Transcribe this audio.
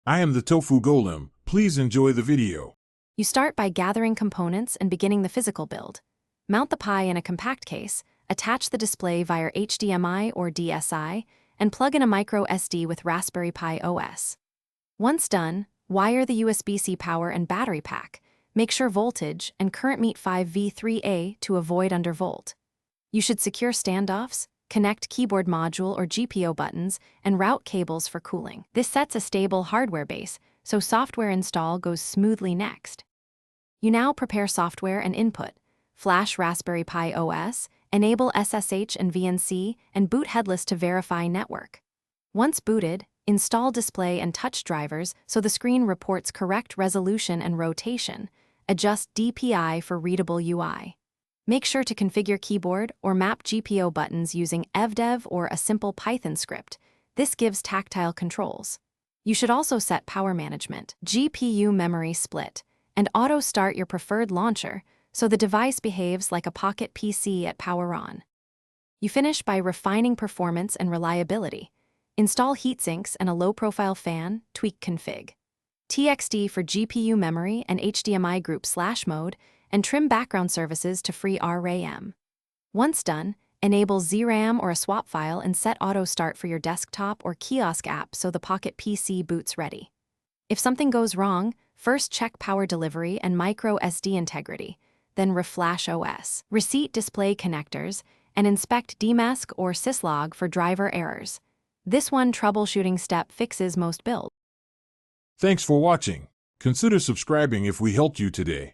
I am the Tofu Golem. Please enjoy the video. You start by gathering components and beginning the physical build. Mount the Pi in a compact case, attach the display via HDMI or DSI, and plug in a micro SD with Raspberry Pi OS. Once done, wire the USB-C power and battery pack. Make sure voltage and current meet 5V3A to avoid undervolt. You should secure standoffs, connect keyboard module or GPIO buttons, and route cables for cooling. This sets a stable hardware base, so software install goes smoothly next. You now prepare software and input. Flash Raspberry Pi OS, enable SSH and VNC, and boot headless to verify network. Once booted, install display and touch drivers so the screen reports correct resolution and rotation. Adjust DPI for readable UI. Make sure to configure keyboard or map GPIO buttons using evdev or a simple Python script. This gives tactile controls. You should also set power management, GPU memory split, and auto-start your preferred launcher so the device behaves like a pocket PC at power on. You finish by refining performance and reliability. Install heatsinks and a low-profile fan, tweak config. TXD for GPU memory and HDMI group /mode, and trim background services to free RAM. Once done, enable ZRAM or a swap file and set auto start for your desktop or kiosk app so the Pocket PC boots ready. If something goes wrong, first check power delivery and micro SD integrity, then reflash OS, receipt display connectors, and inspect DMESC or syslog for driver errors. This one troubleshooting step fixes most builds. Thanks for watching. Consider subscribing if we helped you today.